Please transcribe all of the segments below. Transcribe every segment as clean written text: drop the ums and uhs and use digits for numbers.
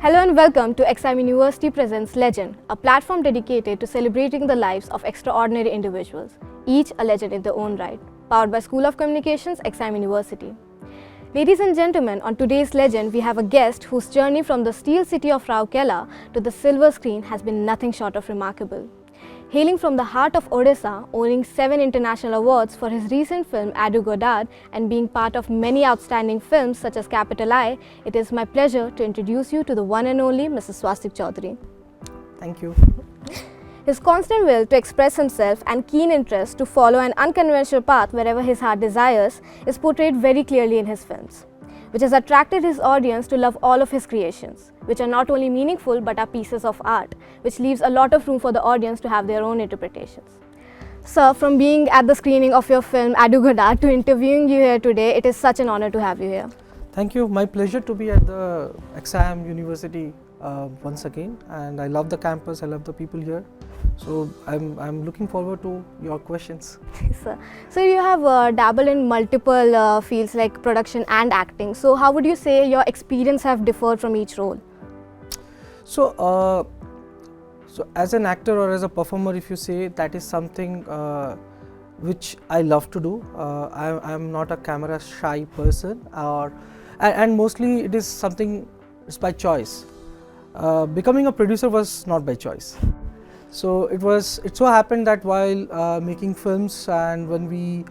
Hello and welcome to XIM University presents Legend, a platform dedicated to celebrating the lives of extraordinary individuals, each a legend in their own right, powered by School of Communications, XIM University. Ladies and gentlemen, on today's Legend, we have a guest whose journey from the steel city of Rourkela to the silver screen has been nothing short of remarkable. Hailing from the heart of Odisha, owning 7 international awards for his recent film Adu Godard and being part of many outstanding films such as Capital I, it is my pleasure to introduce you to the one and only Mr. Swastik Choudhary. Thank you. His constant will to express himself and keen interest to follow an unconventional path wherever his heart desires is portrayed very clearly in his films, which has attracted his audience to love all of his creations, which are not only meaningful but are pieces of art, which leaves a lot of room for the audience to have their own interpretations. Sir, from being at the screening of your film Adu Godard to interviewing you here today, it is such an honor to have you here. Thank you. My pleasure to be at the XIM University once again, and I love the campus, I love the people here. So I'm looking forward to your questions. Sir, so you have dabbled in multiple fields like production and acting. So how would you say your experience have differed from each role? So, so as an actor or as a performer, if you say, that is something which I love to do. I'm not a camera shy person, and mostly it is something, it's by choice. Becoming a producer was not by choice. So it so happened that while making films, and when we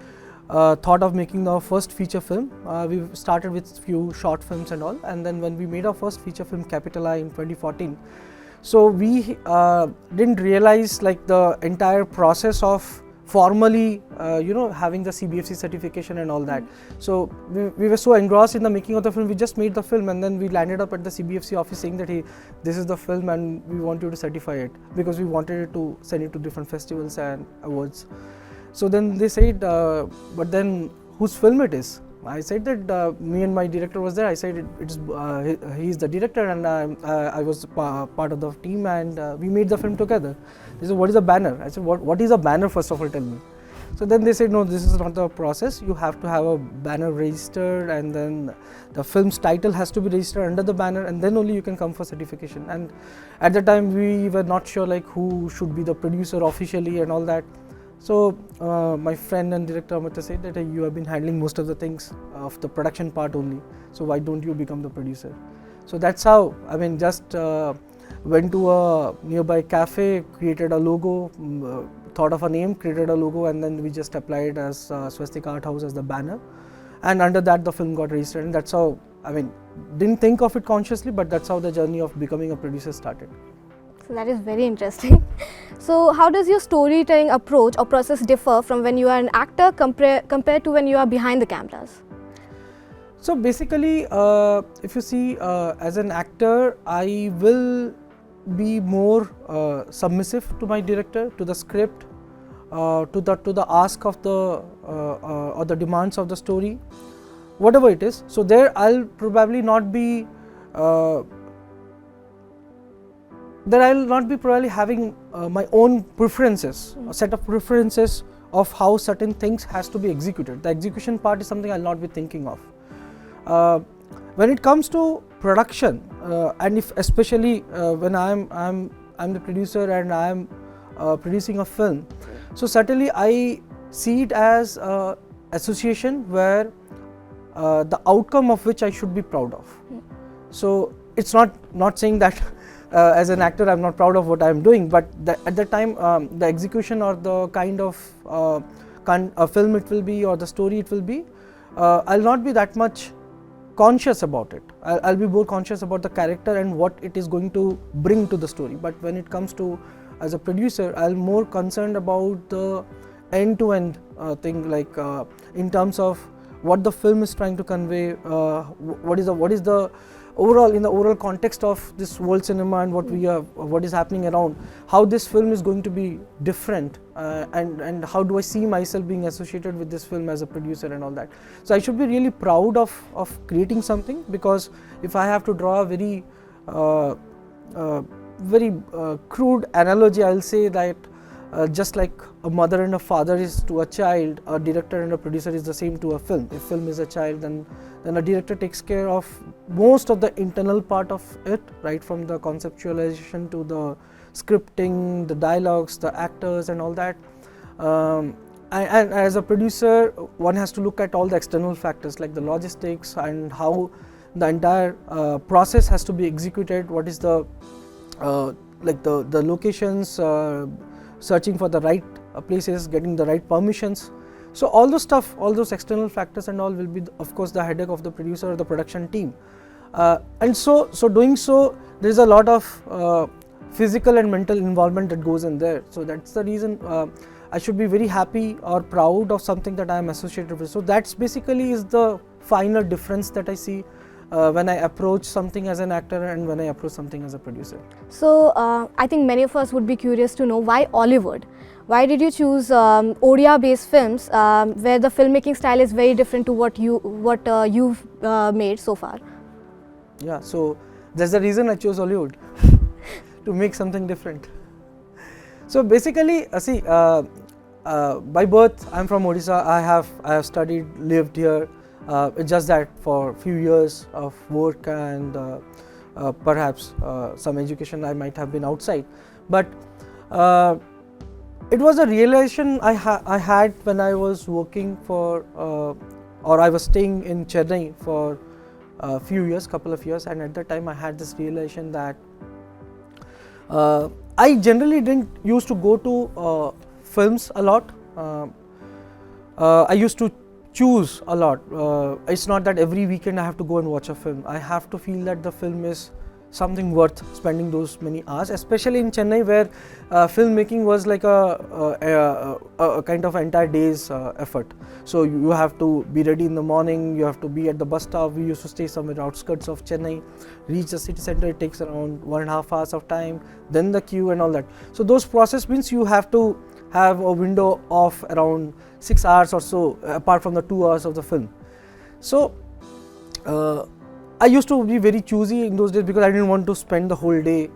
thought of making our first feature film, we started with few short films and all, and then when we made our first feature film Capital I in 2014, so we didn't realize like the entire process of formally having the CBFC certification and all that. So we were so engrossed in the making of the film, we just made the film, and then we landed up at the CBFC office saying that, hey, this is the film and we want you to certify it, because we wanted it to send it to different festivals and awards. So then they said, but then whose film it is? I said that me and my director was there. I said he is the director, and I was part of the team, and we made the film together. They said, what is a banner? I said, what is a banner, first of all, tell me. So then they said, no, this is not the process. You have to have a banner registered, and then the film's title has to be registered under the banner, and then only you can come for certification. And at the time we were not sure like who should be the producer officially and all that. So my friend and director Amita said that you have been handling most of the things of the production part only, so why don't you become the producer? So that's how, I mean, just went to a nearby cafe, created a logo, thought of a name, created a logo, and then we just applied as Swastik Arthouse as the banner, and under that the film got registered, and that's how, I mean, didn't think of it consciously, but that's how the journey of becoming a producer started. So that is very interesting. So how does your storytelling approach or process differ from when you are an actor compared to when you are behind the cameras? So basically, if you see, as an actor, I will be more submissive to my director, to the script, to the ask of the or the demands of the story, whatever it is. So there I'll probably not be probably having my own preferences, a set of preferences of how certain things has to be executed. The execution part is something I'll not be thinking of. When it comes to production, and if especially when I'm the producer and I'm producing a film, so certainly I see it as an association where the outcome of which I should be proud of. So it's not saying that as an actor I'm not proud of what I'm doing, but at the time the execution or the kind of film it will be or the story it will be, I'll not be that much conscious about it. I'll be more conscious about the character and what it is going to bring to the story. But when it comes to as a producer, I'm more concerned about the end-to-end thing, like in terms of what the film is trying to convey, what is the overall, in the overall context of this world cinema and what is happening around, how this film is going to be different, and how do I see myself being associated with this film as a producer and all that. So I should be really proud of creating something, because if I have to draw a very crude analogy, I'll say that just like a mother and a father is to a child, a director and a producer is the same to a film. If film is a child, then a director takes care of most of the internal part of it, right from the conceptualization to the scripting, the dialogues, the actors and all that. And as a producer, one has to look at all the external factors like the logistics and how the entire process has to be executed. What is the like the locations, searching for the right places, getting the right permissions. So all those stuff, all those external factors and all will be of course the headache of the producer or the production team. And so doing so, there is a lot of physical and mental involvement that goes in there. So that's the reason I should be very happy or proud of something that I am associated with. So that's basically is the final difference that I see when I approach something as an actor and when I approach something as a producer. So I think many of us would be curious to know why Ollywood? Why did you choose Odia based films where the filmmaking style is very different to what you've made so far? Yeah, so that's the reason I chose Hollywood to make something different. So basically, see, by birth I'm from Odisha. I have studied, lived here. It's just that for a few years of work and perhaps some education I might have been outside. But it was a realization I had when I was working for or I was staying in Chennai for a few years, couple of years, and at that time I had this realization that I generally didn't used to go to films a lot. I used to choose a lot. It's not that every weekend I have to go and watch a film. I have to feel that the film is something worth spending those many hours, especially in Chennai where filmmaking was like a kind of entire day's effort. So you have to be ready in the morning, you have to be at the bus stop. We used to stay somewhere outskirts of Chennai, reach the city center, it takes around 1.5 hours of time, then the queue and all that. So those process means you have to have a window of around 6 hours or so, apart from the 2 hours of the film. So I used to be very choosy in those days because I didn't want to spend the whole day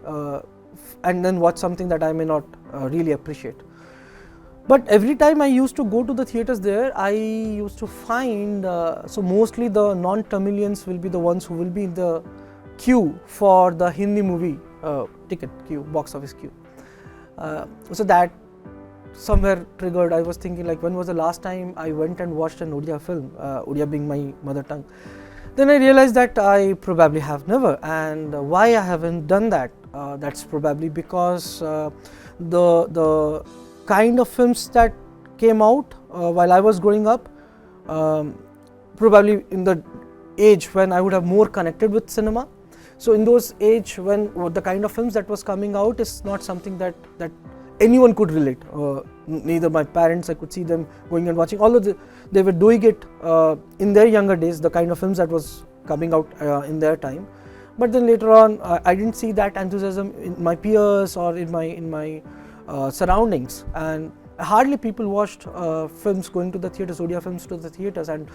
and then watch something that I may not really appreciate. But every time I used to go to the theatres there, I used to find, so mostly the non-Tamilians will be the ones who will be in the queue for the Hindi movie ticket queue, box office queue. So that somewhere triggered, I was thinking like, when was the last time I went and watched an Odia film, Odia being my mother tongue. Then I realized that I probably have never, and why I haven't done that, that's probably because the kind of films that came out while I was growing up, probably in the age when I would have more connected with cinema. So in those age when the kind of films that was coming out is not something that anyone could relate. Neither my parents, I could see them going and watching, although they were doing it in their younger days, the kind of films that was coming out in their time. But then later on, I didn't see that enthusiasm in my peers or in my surroundings, and hardly people watched films going to the theatres, Odia films to the theatres, and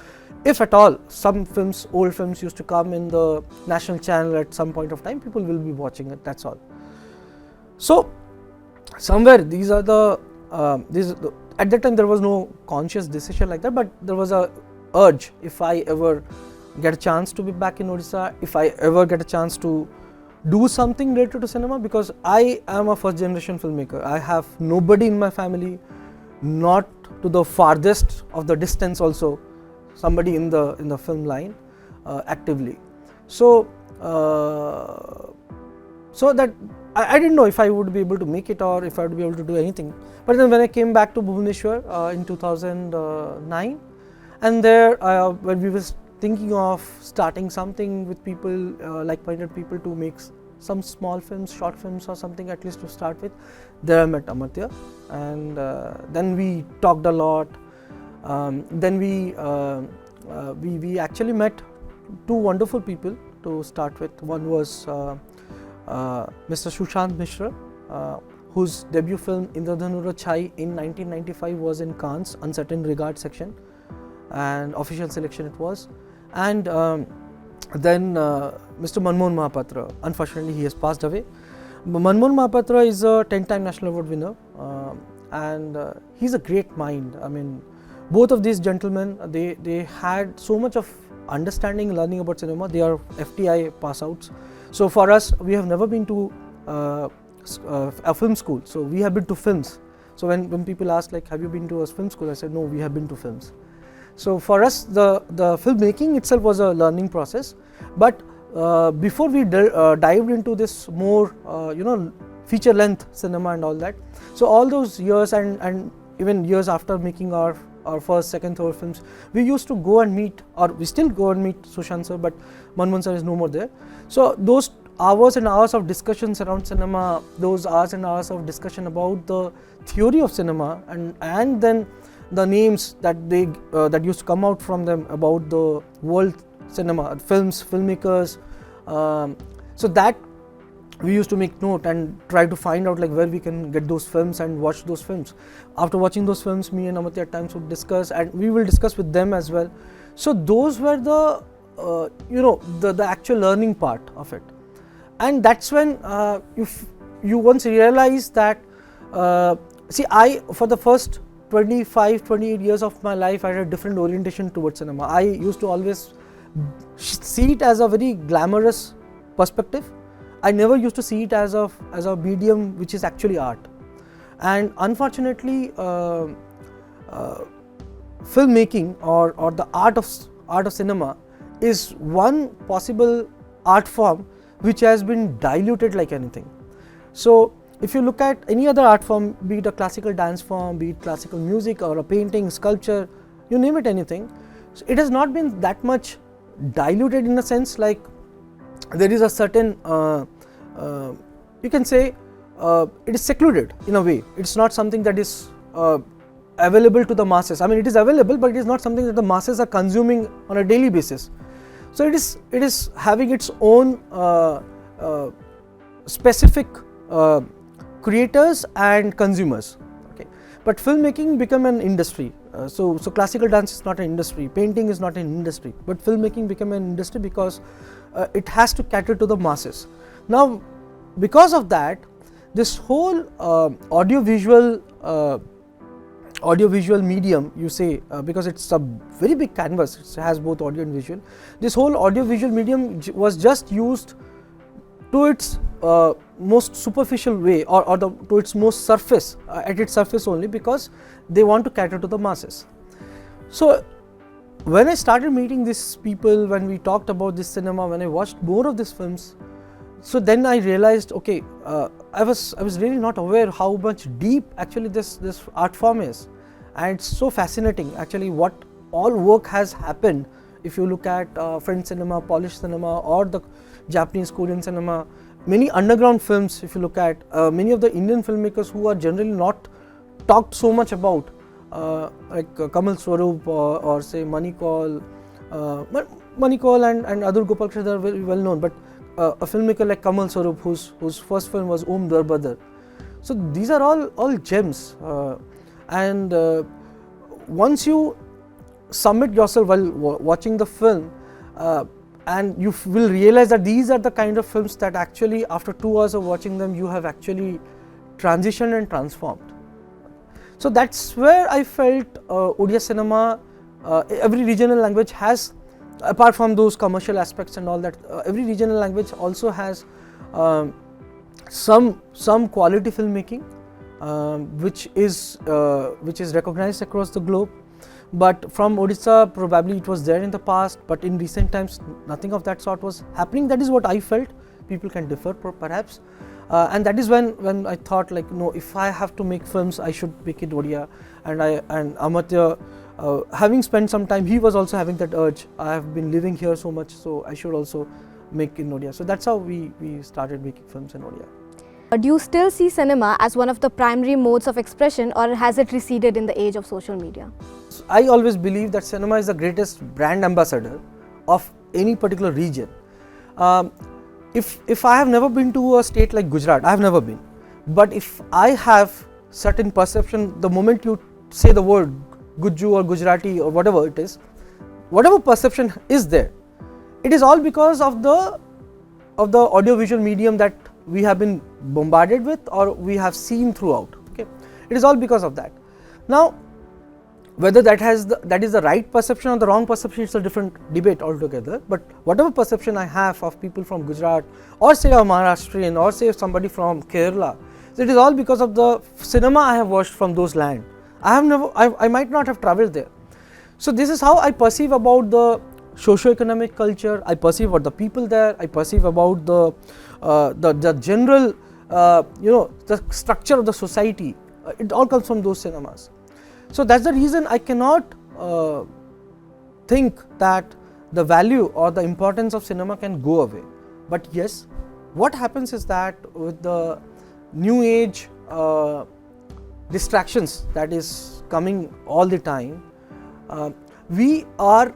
if at all, some films, old films used to come in the national channel at some point of time, people will be watching it, that's all. So somewhere these are the at that time there was no conscious decision like that, but there was a urge, if I ever get a chance to be back in Odisha, if I ever get a chance to do something related to cinema, because I am a first generation filmmaker. I have nobody in my family, not to the farthest of the distance also, somebody in the film line actively. So so that I didn't know if I would be able to make it or if I would be able to do anything. But then when I came back to Bhubaneswar in 2009, and there when we were thinking of starting something with people, like-minded people, to make some small films, short films or something at least to start with, there I met Amartya, and then we talked a lot. Then we actually met two wonderful people to start with. One was Mr. Sushant Mishra, whose debut film Indradhanura Chai in 1995 was in Cannes Uncertain Regard section, and official selection it was. And then Mr. Manmohan Mahapatra, unfortunately he has passed away. Manmohan Mahapatra is a 10-time National Award winner, and he's a great mind. I mean, both of these gentlemen, they had so much of understanding, learning about cinema. They are FTI pass outs. So for us, we have never been to a film school. So we have been to films. So when people ask like, have you been to a film school? I said, no, we have been to films. So for us, the filmmaking itself was a learning process. But before we dived into this more, feature length cinema and all that. So all those years and even years after making our first, second, third films, we used to go and meet, or we still go and meet Sushant sir, but Manmohan sir is no more there. So those hours and hours of discussions around cinema, those hours and hours of discussion about the theory of cinema, and then the names that that used to come out from them about the world cinema, films, filmmakers. So that we used to make note and try to find out like where we can get those films and watch those films. After watching those films, me and Amatya at times would discuss, and we will discuss with them as well. So those were the the actual learning part of it, and that's when you once realize that I, for the first 25-28 years of my life, I had a different orientation towards cinema. I used to always see it as a very glamorous perspective. I never used to see it as a medium which is actually art. And unfortunately, filmmaking or the art of cinema is one possible art form which has been diluted like anything. So if you look at any other art form, be it a classical dance form, be it classical music or a painting, sculpture, you name it, anything, so it has not been that much diluted in a sense. Like there is a certain, you can say, it is secluded in a way. It's not something that is available to the masses. I mean, it is available, but it is not something that the masses are consuming on a daily basis. So it is having its own specific creators and consumers. Okay, but filmmaking became an industry. So classical dance is not an industry, painting is not an industry, but filmmaking became an industry because it has to cater to the masses. Now, because of that, this whole audiovisual medium, you say, because it's a very big canvas, it has both audio and visual. This whole audiovisual medium was just used to its most superficial way, or to its most surface, at its surface only, because they want to cater to the masses. So when I started meeting these people, when we talked about this cinema, when I watched more of these films, so then I realized, okay, I was really not aware how much deep actually this art form is, and it's so fascinating actually what all work has happened. If you look at French cinema, Polish cinema, or the Japanese, Korean cinema, many underground films, if you look at many of the Indian filmmakers who are generally not talked so much about, like Kamal Swarup or say Manikal, and Adur Gopal Krishna are very well known, but a filmmaker like Kamal Swarup, whose first film was Om Darbadar. So these are all gems, and once you submit yourself while watching the film, and you will realize that these are the kind of films that actually after 2 hours of watching them, you have actually transitioned and transformed. So that's where I felt Odia cinema, every regional language has, apart from those commercial aspects and all that, every regional language also has some quality filmmaking, which is recognized across the globe. But from Odisha, probably it was there in the past, but in recent times nothing of that sort was happening. That is what I felt. People can differ perhaps, and that is when I thought, like, no, if I have to make films, I should make it Odia. And Amatya, having spent some time, he was also having that urge. I have been living here so much, so I should also make in Odia. So that's how we started making films in Odia. Do you still see cinema as one of the primary modes of expression, or has it receded in the age of social media? I always believe that cinema is the greatest brand ambassador of any particular region. If I have never been to a state like Gujarat, I have never been, but if I have certain perception, the moment you say the word Guju or Gujarati or whatever it is, whatever perception is there, it is all because of the audiovisual medium that we have been bombarded with or we have seen throughout. Okay, It is all because of that. Now, whether that is the right perception or the wrong perception, it's a different debate altogether. But whatever perception I have of people from Gujarat, or say a Maharashtrian, or say somebody from Kerala, it is all because of the cinema I have watched from those land. I might not have travelled there. So this is how I perceive about the socio-economic culture. I perceive about the people there. I perceive about the general, the structure of the society. It all comes from those cinemas. So that's the reason I cannot think that the value or the importance of cinema can go away. But yes, what happens is that with the new age distractions that is coming all the time, we are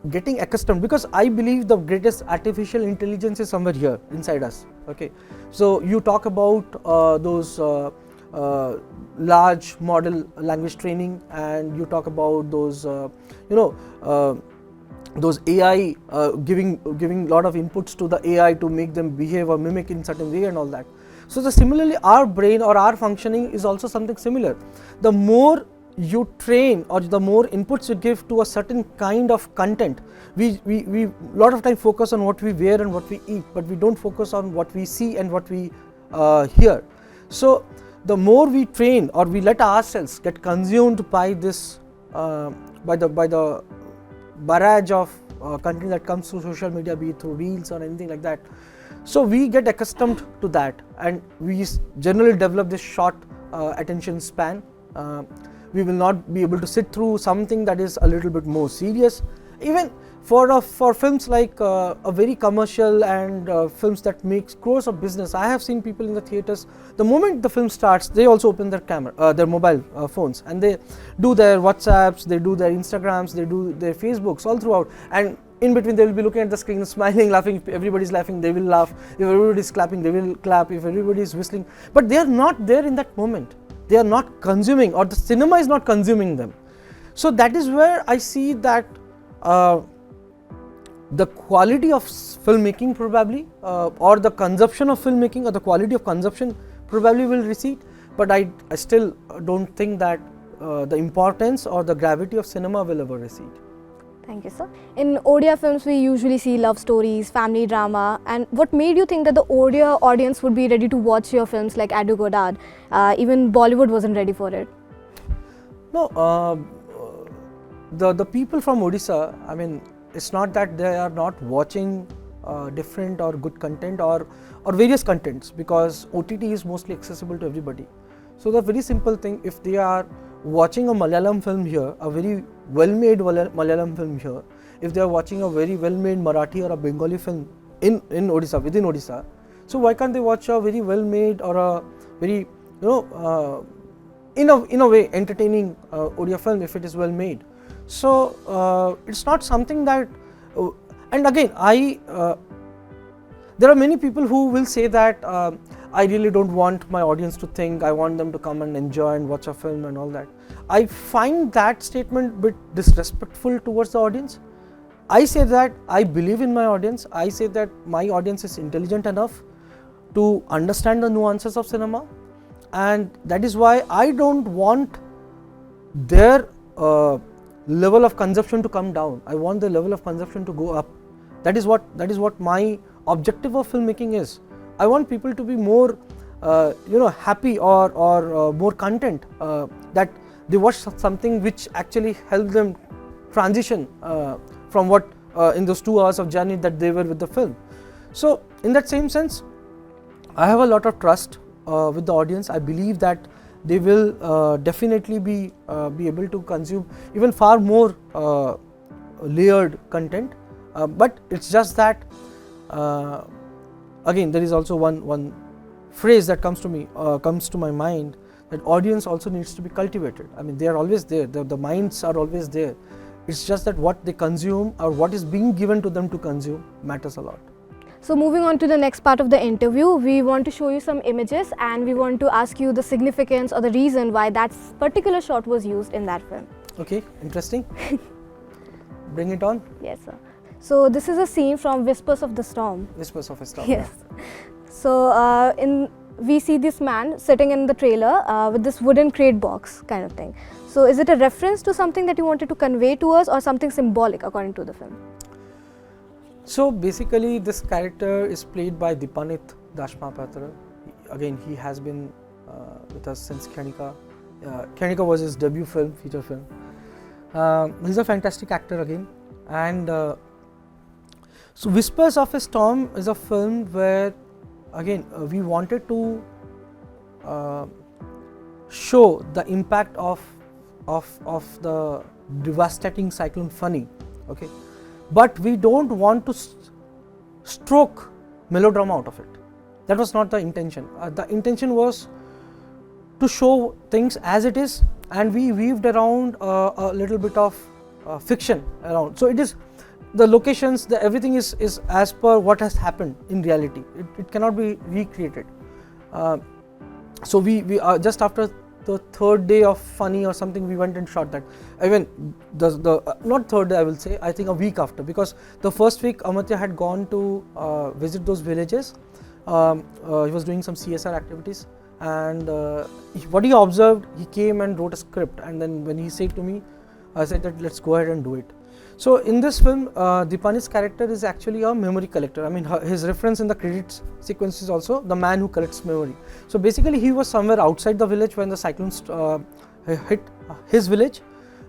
getting accustomed, because I believe the greatest artificial intelligence is somewhere here inside us. Okay, so you talk about those large model language training, and you talk about those those AI giving lot of inputs to the AI to make them behave or mimic in certain way and all that. So similarly our brain or our functioning is also something similar. The more you train or the more inputs you give to a certain kind of content, we lot of time focus on what we wear and what we eat, but we don't focus on what we see and what we hear. So the more we train or we let ourselves get consumed by this by the barrage of content that comes through social media, be it through reels or anything like that, so we get accustomed to that, and we generally develop this short attention span. We will not be able to sit through something that is a little bit more serious. Even for films like a very commercial and films that makes crores of business, I have seen people in the theaters, the moment the film starts, they also open their camera, their mobile phones, and they do their WhatsApps, they do their Instagrams, they do their Facebooks all throughout, and in between they will be looking at the screen, smiling, laughing. If everybody is laughing, they will laugh. If everybody is clapping, they will clap. If everybody is whistling, but they are not there in that moment. They are not consuming, or the cinema is not consuming them. So that is where I see that the quality of filmmaking probably, or the consumption of filmmaking, or the quality of consumption probably will recede. But I still don't think that the importance or the gravity of cinema will ever recede. Thank you, sir. In Odia films, we usually see love stories, family drama, and what made you think that the Odia audience would be ready to watch your films like Adu Godad? Even Bollywood wasn't ready for it. No, the people from Odisha, I mean, it's not that they are not watching different or good content or various contents, because OTT is mostly accessible to everybody. So the very simple thing, if they are watching a Malayalam film here, a very well-made Malayalam film here, if they are watching a very well-made Marathi or a Bengali film in Odisha, within Odisha, so why can't they watch a very well-made or a very in a way entertaining Odia film if it is well-made? So it's not something that, and again there are many people who will say that I really don't want my audience to think, I want them to come and enjoy and watch a film and all that. I find that statement a bit disrespectful towards the audience. I say that I believe in my audience. I say that my audience is intelligent enough to understand the nuances of cinema, and that is why I don't want their level of consumption to come down. I want the level of consumption to go up. That is what my objective of filmmaking is. I want people to be more happy or more content, that they watch something which actually helps them transition from what in those 2 hours of journey that they were with the film. So in that same sense, I have a lot of trust with the audience. I believe that they will definitely be able to consume even far more layered content, but it's just that again, there is also one phrase that comes to my mind, that audience also needs to be cultivated. I mean, they are always there, the minds are always there. It's just that what they consume or what is being given to them to consume matters a lot. So moving on to the next part of the interview, we want to show you some images, and we want to ask you the significance or the reason why that particular shot was used in that film. Okay, interesting. Bring it on. Yes, sir. So this is a scene from Whispers of the Storm. Whispers of a Storm. Yes. So we see this man sitting in the trailer with this wooden crate box kind of thing. So is it a reference to something that you wanted to convey to us, or something symbolic according to the film? So basically this character is played by Dipanit Dashmapatra. Again, he has been with us since Kyanika. Kyanika was his debut film, feature film. He's a fantastic actor again. And so Whispers of a Storm is a film where again we wanted to show the impact of the devastating cyclone Fani, okay, but we don't want to stroke melodrama out of it. That was not the intention. The intention was to show things as it is, and we weaved around a little bit of fiction around. So it is the locations, everything is as per what has happened in reality. It cannot be recreated. So we just after the third day of Fani or something, we went and shot that. Even the not third day, I will say, I think a week after, because the first week Amartya had gone to visit those villages. He was doing some CSR activities, and what he observed, he came and wrote a script, and then when he said to me, I said that let's go ahead and do it. So in this film, Dipanit's character is actually a memory collector. I mean, his reference in the credits sequence is also the man who collects memory. So basically he was somewhere outside the village when the cyclone hit his village,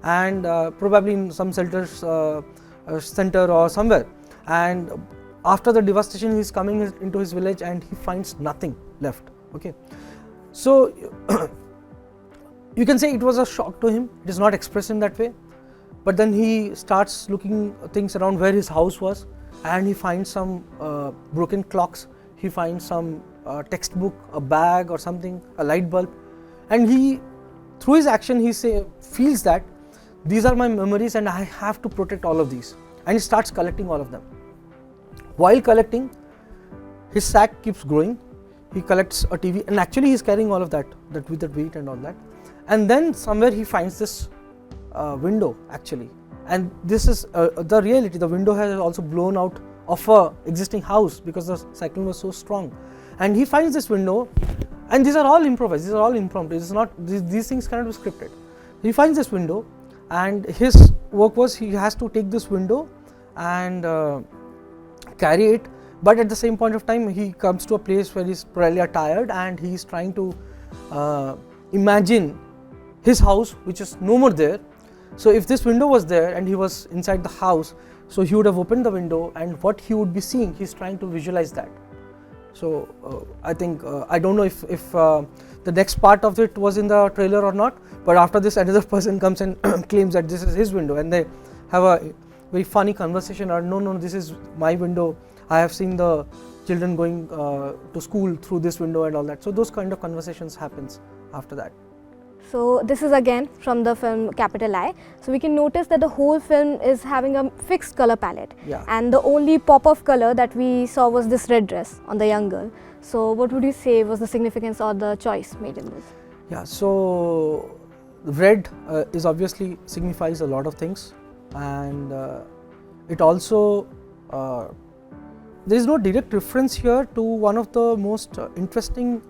and probably in some shelter center or somewhere, and after the devastation he is coming into his village and he finds nothing left, okay. So you can say it was a shock to him. It is not expressed in that way. But then he starts looking things around where his house was, and he finds some broken clocks, he finds some textbook, a bag or something, a light bulb, and he, through his action, he feels that these are my memories and I have to protect all of these, and he starts collecting all of them. While collecting, his sack keeps growing, he collects a TV, and actually he is carrying all of that with the weight and all that, and then somewhere he finds this window actually, and this is the reality. The window has also blown out of a existing house because the cyclone was so strong, and he finds this window, and these are all improvised, these are all impromptu. It's not, these things cannot be scripted. He finds this window, and his work was he has to take this window and carry it, but at the same point of time he comes to a place where he's probably tired, and he's trying to imagine his house which is no more there. So if this window was there and he was inside the house, so he would have opened the window, and what he would be seeing, he's trying to visualize that. So I think I don't know if the next part of it was in the trailer or not, but after this another person comes and claims that this is his window, and they have a very funny conversation, or no, this is my window, I have seen the children going to school through this window and all that. So those kind of conversations happens after that. So this is again from the film Capital I. So we can notice that the whole film is having a fixed color palette, and the only pop of color that we saw was this red dress on the young girl. So what would you say was the significance or the choice made in this? Yeah, so red is obviously signifies a lot of things, and it also there is no direct reference here to one of the most interesting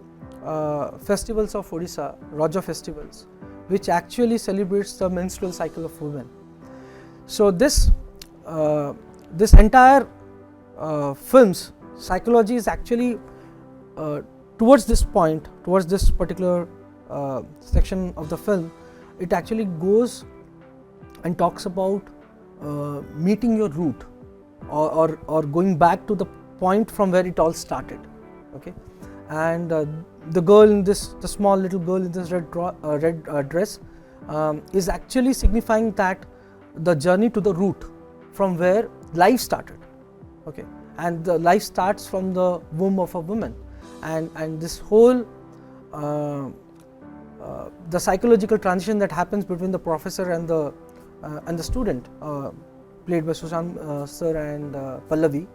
festivals of Odisha, Raja festivals, which actually celebrates the menstrual cycle of women. So this entire film's psychology is actually towards this point, towards this particular section of the film. It actually goes and talks about meeting your root, or going back to the point from where it all started, okay. And the girl in this, the small little girl in this red dress is actually signifying that the journey to the root from where life started, okay. And the life starts from the womb of a woman, and this whole the psychological transition that happens between the professor and the student, played by Sushant sir and Pallavi.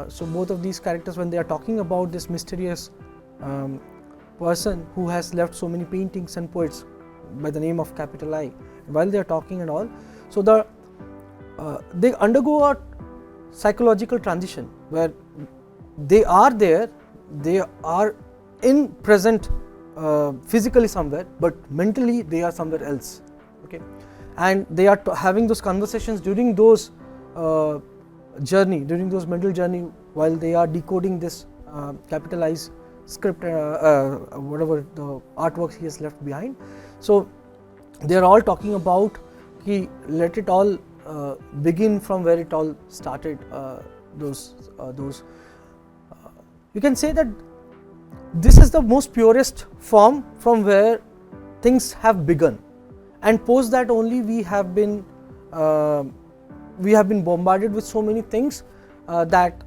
So both of these characters, when they are talking about this mysterious person who has left so many paintings and poets by the name of Capital I, while they are talking and all, so they undergo a psychological transition where they are there, they are in present physically somewhere, but mentally they are somewhere else. Okay, and they are having those conversations during those during those mental journey, while they are decoding this capitalized script, whatever the artworks he has left behind. So they are all talking about let it all begin from where it all started. You can say that this is the most purest form from where things have begun, and post that only we have been bombarded with so many things that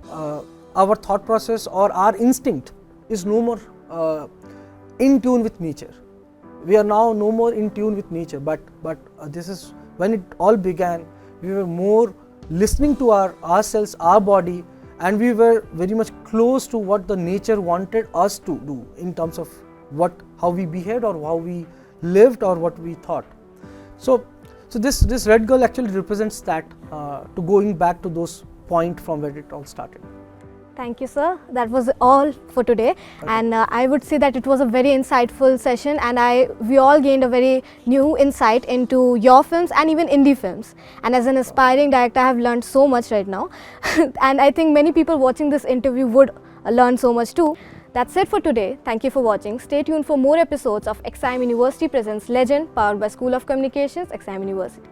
our thought process or our instinct is no more in tune with nature. We are now no more in tune with nature, but this is when it all began. We were more listening to ourselves, our body, and we were very much close to what the nature wanted us to do in terms of how we behaved or how we lived or what we thought. So this red girl actually represents that, to going back to those point from where it all started. Thank you, sir. That was all for today, and I would say that it was a very insightful session, and we all gained a very new insight into your films and even indie films. And as an aspiring director, I have learned so much right now, and I think many people watching this interview would learn so much too. That's it for today. Thank you for watching. Stay tuned for more episodes of XIM University Presents Legend, powered by School of Communications, XIM University.